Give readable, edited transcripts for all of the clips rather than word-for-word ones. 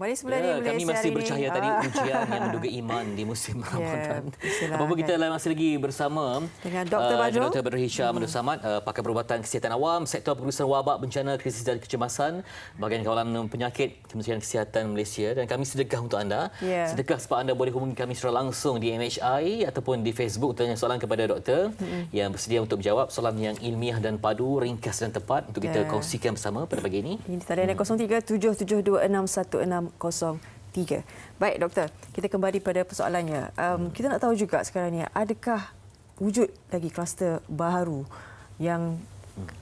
Kembali semula ni kami masih bercahaya tadi ujian yang menduga iman di musim Ramadan. Apa-apa kita masih lagi bersama dengan Dr. Badrul. Dr. Badrul Hisham Abdul Samad, pakar perubatan kesihatan awam, sektor pengurusan wabak, bencana, krisis dan kecemasan, bahagian kawalan penyakit Kementerian Kesihatan Malaysia, dan kami sedekah untuk anda. Sedekah sebab anda boleh hubungi kami secara langsung di MHI ataupun di Facebook, tanya soalan kepada doktor yang bersedia untuk menjawab soalan yang ilmiah dan padu, ringkas dan tepat untuk kita kongsikan bersama pada pagi ini. Ini talian 0377261603. Baik doktor, kita kembali pada persoalannya. Kita nak tahu juga sekarang ni, adakah wujud lagi kluster baru yang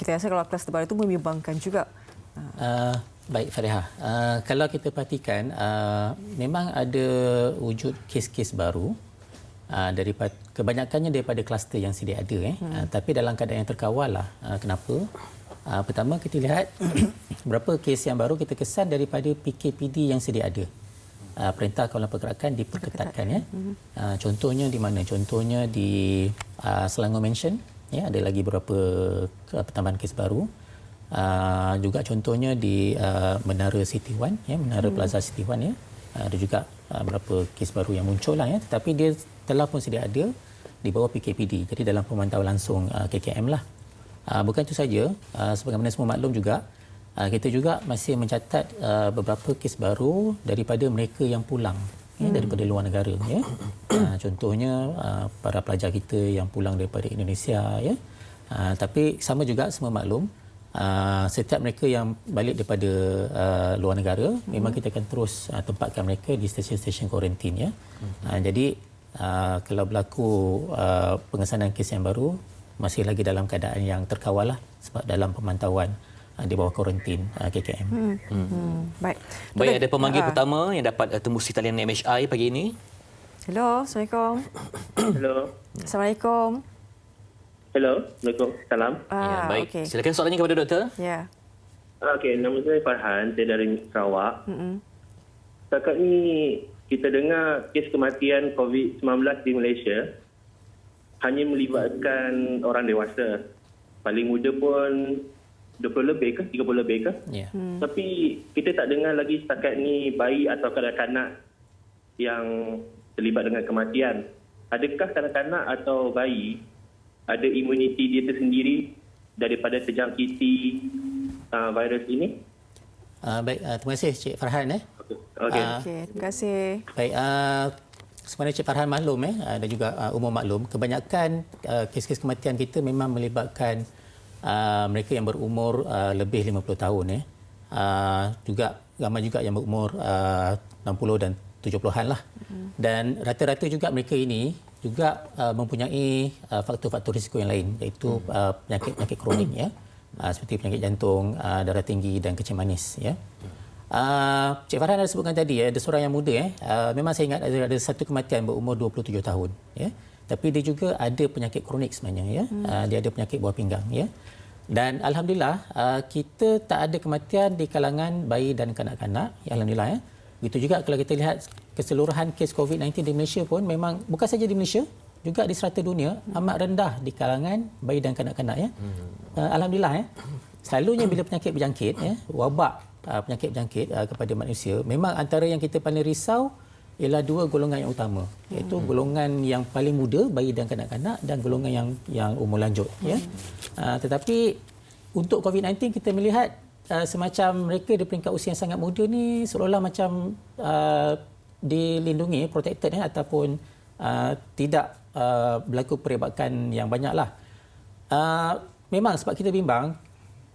kita rasa kalau kluster baru itu membimbangkan juga? Baik Fariha, kalau kita perhatikan memang ada wujud kes-kes baru daripada kebanyakannya daripada kluster yang sedia ada tapi dalam keadaan yang terkawal lah. Kenapa? Pertama kita lihat berapa kes yang baru kita kesan daripada PKPD yang sedia ada. Perintah Kawalan Pergerakan diperketatkan ya. Contohnya di mana? Contohnya di Selangor Mansion ya, ada lagi beberapa pertambahan kes baru. Juga contohnya di Menara City One ya, Menara Plaza City One ya. Ada juga beberapa kes baru yang muncul lah ya, tetapi dia telah pun sedia ada di bawah PKPD. Jadi dalam pemantauan langsung KKM lah. Bukan itu saja, sebagaimana semua maklum juga, kita juga masih mencatat beberapa kes baru daripada mereka yang pulang daripada luar negara ya. Contohnya para pelajar kita yang pulang daripada Indonesia ya. Tapi sama juga semua maklum, setiap mereka yang balik daripada luar negara memang kita akan terus tempatkan mereka di stesen-stesen kuarantin ya. Jadi kalau berlaku pengesanan kes yang baru, masih lagi dalam keadaan yang terkawal lah sebab dalam pemantauan di bawah kuarantin KKM. Baik. Baik, ada pemanggil pertama yang dapat tembusi talian MHI pagi ini. Hello, Assalamualaikum. Hello. Assalamualaikum. Hello, Assalamualaikum. Salam. Ya, baik. Okay. Silakan soalannya kepada doktor. Ya. Okey, nama saya Farhan, saya dari Sarawak. Setakat ni kita dengar kes kematian COVID-19 di Malaysia hanya melibatkan orang dewasa. Paling muda pun 20 lebih ke? 30 lebih ke? Yeah. Tapi kita tak dengar lagi setakat ni bayi atau kanak-kanak yang terlibat dengan kematian. Adakah kanak-kanak atau bayi ada imuniti dia tersendiri daripada terjangkiti virus ini? Baik, terima kasih Cik Farhan. Okey. Terima kasih. Baik, sebenarnya Cik Farhan maklum dan juga umum maklum, kebanyakan kes-kes kematian kita memang melibatkan mereka yang berumur lebih 50 tahun juga ramai juga yang berumur 60 dan 70-an lah. Dan rata-rata juga mereka ini juga mempunyai faktor-faktor risiko yang lain, iaitu penyakit-penyakit kronik ya, seperti penyakit jantung, darah tinggi dan kencing manis ya. Cik Farhan ada sebutkan tadi ada seorang yang muda memang saya ingat ada satu kematian berumur 27 tahun ya. Tapi dia juga ada penyakit kronik sebenarnya ya. Dia ada penyakit buah pinggang ya. Dan alhamdulillah kita tak ada kematian di kalangan bayi dan kanak-kanak ya, alhamdulillah ya. Begitu juga kalau kita lihat keseluruhan kes COVID-19 di Malaysia pun memang bukan saja di Malaysia, juga di serata dunia amat rendah di kalangan bayi dan kanak-kanak ya. Alhamdulillah ya. Selalunya bila penyakit berjangkit ya, wabak penyakit berjangkit kepada manusia, memang antara yang kita paling risau ialah dua golongan yang utama, iaitu golongan yang paling muda, bayi dan kanak-kanak, dan golongan yang umur lanjut ya. Tetapi untuk COVID-19 kita melihat semacam mereka di peringkat usia yang sangat muda ni seolah-olah macam dilindungi, protected ya, ataupun tidak berlaku perebakan yang banyaklah. Memang sebab kita bimbang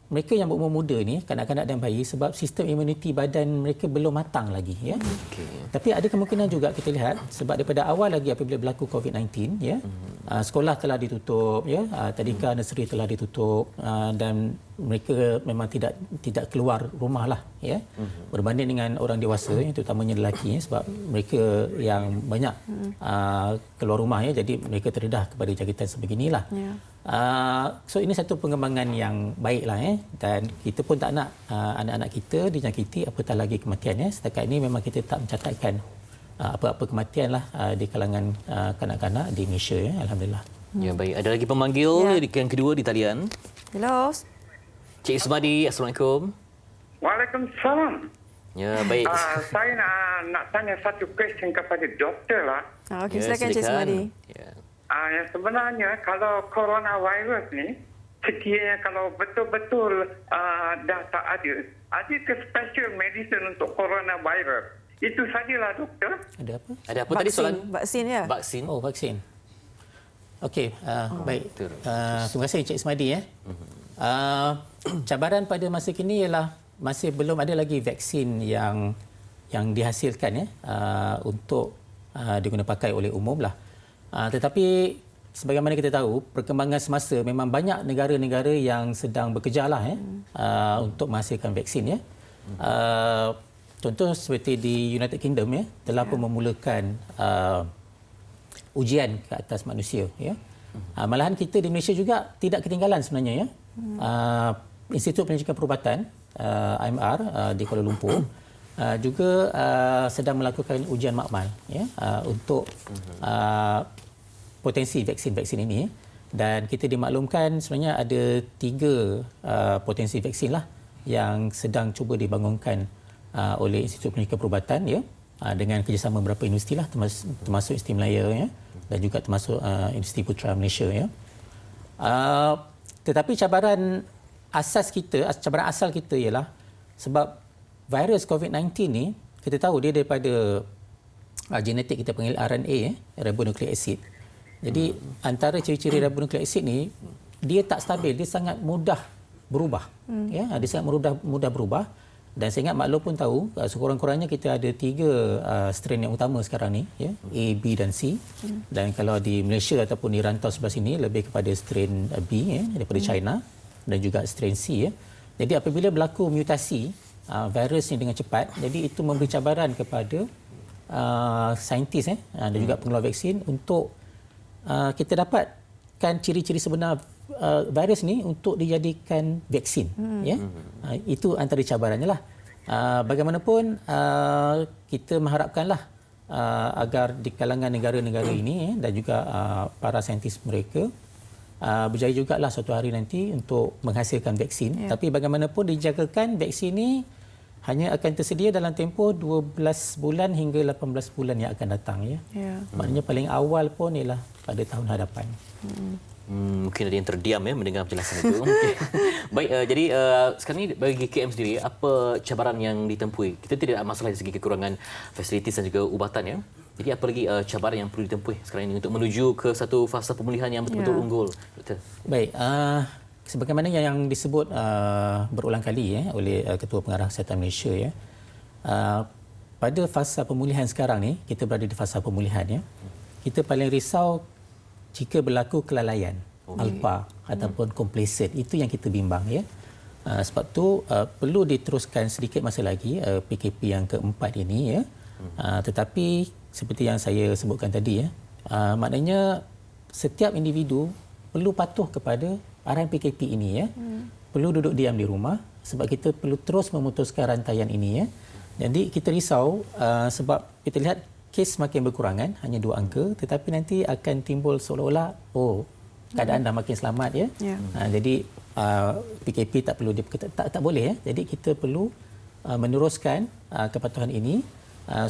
mereka yang berumur muda ni, kanak-kanak dan bayi, sebab sistem imuniti badan mereka belum matang lagi ya. Tapi ada kemungkinan juga kita lihat sebab daripada awal lagi apabila berlaku COVID-19 ya, sekolah telah ditutup ya, tadika nursery telah ditutup, dan mereka memang tidak keluar rumah lah ya, berbanding dengan orang dewasa terutamanya lelaki ya, sebab mereka yang banyak keluar rumah ya, jadi mereka terdedah kepada jangkitan sebeginilah. So ini satu pengembangan yang baiklah dan kita pun tak nak anak-anak kita dijangkiti apatah lagi kematian ya. Setakat ini memang kita tak mencatatkan apa-apa kematian lah di kalangan kanak-kanak di Malaysia ya, alhamdulillah. Ya, baik. Ada lagi pemanggil yang kedua di talian. Hello. Cik Ismadi, Assalamualaikum. Waalaikumsalam. Ya, baik. Saya nak tanya satu question kepada doktor lah. Okey, silakan Cik Semadi. Ya. Yang sebenarnya kalau coronavirus ni, sekiranya kalau betul-betul dah tak ada ke special medicine untuk coronavirus? Itu sajalah doktor. Ada apa? Ada apa tadi soalan? Vaksin ya? Vaksin. Oh, vaksin. Okey, baik. betul. Terima kasih Encik Semadi. Cabaran pada masa kini ialah masih belum ada lagi vaksin yang dihasilkan untuk digunakan pakai oleh umum lah. Tetapi sebagaimana kita tahu, perkembangan semasa memang banyak negara-negara yang sedang bekerja lah untuk menghasilkan vaksin. Contoh seperti di United Kingdom telah pun memulakan ujian ke atas manusia. Malahan kita di Malaysia juga tidak ketinggalan sebenarnya. Institut Penyelidikan Perubatan IMR di Kuala Lumpur juga sedang melakukan ujian makmal untuk potensi vaksin-vaksin ini. Dan kita dimaklumkan sebenarnya ada 3 potensi vaksin lah yang sedang cuba dibangunkan oleh Institut Penyelidikan Perubatan dengan kerjasama beberapa universiti lah, termasuk Universiti Melaya dan juga termasuk Universiti Putra Malaysia. Tetapi cabaran asal kita ialah sebab virus COVID-19 ni, kita tahu dia daripada genetik kita panggil RNA, ribonucleic acid. Jadi antara ciri-ciri ribonucleic acid ni, dia tak stabil, dia sangat mudah berubah. Dia sangat mudah berubah. Dan saya ingat maklum pun tahu, sekurang-kurangnya kita ada 3 strain yang utama sekarang ni, A, B dan C. Dan kalau di Malaysia ataupun di rantau sebelah sini, lebih kepada strain B daripada China dan juga strain C. Jadi apabila berlaku mutasi virus ni dengan cepat, jadi itu memberi cabaran kepada saintis dan juga pengeluar vaksin untuk kita dapatkan ciri-ciri sebenar virus ni untuk dijadikan vaksin. Itu antara cabarannya lah. Bagaimanapun kita mengharapkanlah agar di kalangan negara-negara ini dan juga para saintis mereka berjaya jugalah suatu hari nanti untuk menghasilkan vaksin. Tapi bagaimanapun dijagakan vaksin ni hanya akan tersedia dalam tempoh 12 bulan hingga 18 bulan yang akan datang. Maknanya paling awal pun ialah pada tahun hadapan. Mungkin ada yang terdiam mendengar penjelasan itu. Baik, jadi sekarang ni bagi KM sendiri, apa cabaran yang ditempuhi? Kita tidak ada masalah dari segi kekurangan fasilitis dan juga ubatan. Jadi apa lagi cabaran yang perlu ditempuhi sekarang ini untuk menuju ke satu fasa pemulihan yang betul-betul unggul? Betul. Baik, sebagaimana yang disebut berulang kali oleh Ketua Pengarah Kesihatan Malaysia, pada fasa pemulihan sekarang ni, kita berada di fasa pemulihan. Kita paling risau jika berlaku kelalaian, alpa ataupun complacent. Itu yang kita bimbang. Sebab tu perlu diteruskan sedikit masa lagi PKP yang keempat ini. Tetapi seperti yang saya sebutkan tadi, maknanya setiap individu perlu patuh kepada arahan PKP ini. Perlu duduk diam di rumah sebab kita perlu terus memutuskan rantaian ini. Jadi kita risau sebab kita lihat kes makin berkurangan, hanya 2 angka, tetapi nanti akan timbul seolah-olah keadaan dah makin selamat. Jadi PKP tak perlu tak boleh. Jadi kita perlu meneruskan kepatuhan ini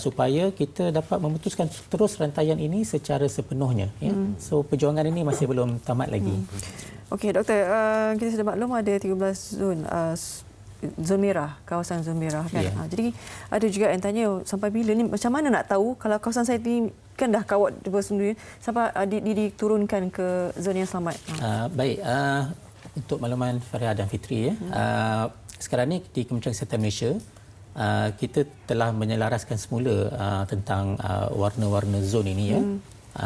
supaya kita dapat memutuskan terus rantaian ini secara sepenuhnya. So perjuangan ini masih belum tamat lagi. Okey, doktor, kita sudah maklum ada 13 zon merah, kawasan zon merah kan. Jadi ada juga yang tanya sampai bila ni, macam mana nak tahu kalau kawasan saya ni kan dah kawat sendiri sampai diturunkan ke zon yang selamat. Baik, untuk makluman Fariha dan Fitri, sekarang ni di Kementerian Kesihatan Malaysia kita telah menyelaraskan semula tentang warna-warna zon ini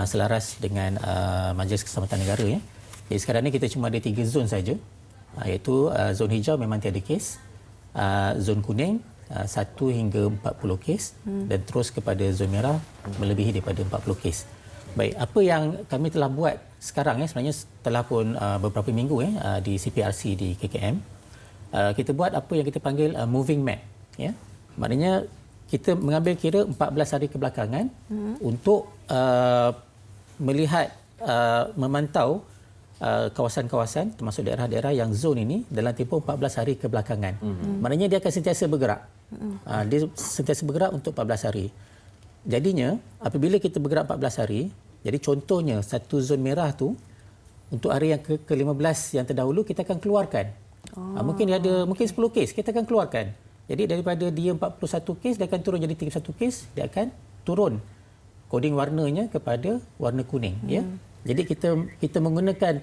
selaras dengan Majlis Keselamatan Negara. Jadi sekarang ni kita cuma ada 3 zon saja, iaitu zon hijau memang tiada kes, zon kuning 1 hingga 40 kes dan terus kepada zon merah melebihi daripada 40 kes. Baik, apa yang kami telah buat sekarang sebenarnya setelah pun beberapa minggu di CPRC di KKM, kita buat apa yang kita panggil moving map. Maknanya kita mengambil kira 14 hari kebelakangan untuk melihat, memantau kawasan-kawasan termasuk daerah-daerah yang zon ini dalam tempoh 14 hari kebelakangan. Maknanya dia akan sentiasa bergerak. Dia sentiasa bergerak untuk 14 hari. Jadinya, apabila kita bergerak 14 hari, jadi contohnya satu zon merah tu, untuk hari yang ke-15 yang terdahulu, kita akan keluarkan. Mungkin dia ada 10 kes, kita akan keluarkan. Jadi daripada dia 41 kes, dia akan turun jadi 31 kes, dia akan turun koding warnanya kepada warna kuning. Ya. Jadi kita menggunakan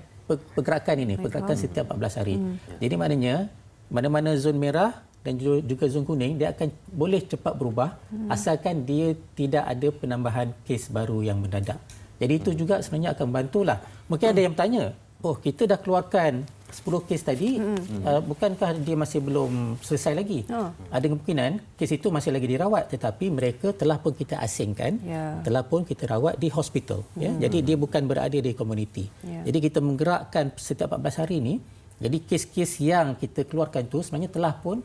pergerakan ini, pergerakan setiap 14 hari. Jadi maknanya, mana-mana zon merah dan juga zon kuning, dia akan boleh cepat berubah asalkan dia tidak ada penambahan kes baru yang mendadak. Jadi itu juga sebenarnya akan bantulah. Mungkin ada yang bertanya, kita dah keluarkan 10 kes tadi, bukankah dia masih belum selesai lagi? Ada kemungkinan kes itu masih lagi dirawat, tetapi mereka telah pun kita asingkan, telah pun kita rawat di hospital. Ya? Jadi dia bukan berada di komuniti. Jadi kita menggerakkan setiap 14 hari ini, jadi kes-kes yang kita keluarkan itu sebenarnya telah pun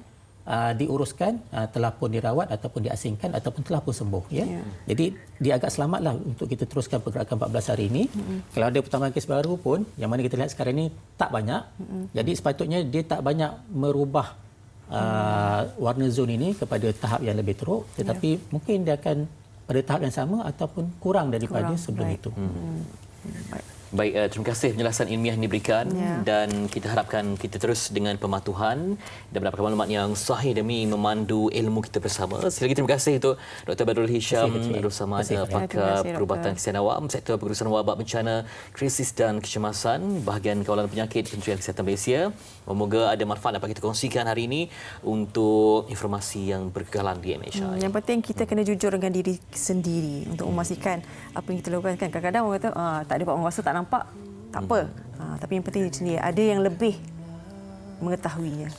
diuruskan, telah pun dirawat ataupun diasingkan ataupun telah pun sembuh. Ya? Jadi dia agak selamatlah untuk kita teruskan pergerakan 14 hari ini. Kalau ada pertambahan kes baru pun, yang mana kita lihat sekarang ini tak banyak. Jadi sepatutnya dia tak banyak merubah warna zon ini kepada tahap yang lebih teruk, tetapi mungkin dia akan pada tahap yang sama ataupun kurang daripada sebelum itu. Baik, terima kasih penjelasan ilmiah yang diberikan dan kita harapkan kita terus dengan pematuhan dan mendapatkan maklumat yang sahih demi memandu ilmu kita bersama. Sekali lagi terima kasih untuk Dr. Badrul Hisham Abdul Samad, pakar perubatan kesihatan awam, Sektor Pengurusan Wabak Bencana, Krisis dan Kecemasan, bahagian kawalan penyakit Kementerian Kesihatan Malaysia. Semoga ada manfaat dapat kita kongsikan hari ini untuk informasi yang berkekalan di MHI. Yang penting kita kena jujur dengan diri sendiri untuk memastikan apa yang kita lakukan. Kadang-kadang orang kata tak ada orang rasa tak nampak, tak apa. Tapi yang penting di sini ada yang lebih mengetahuinya.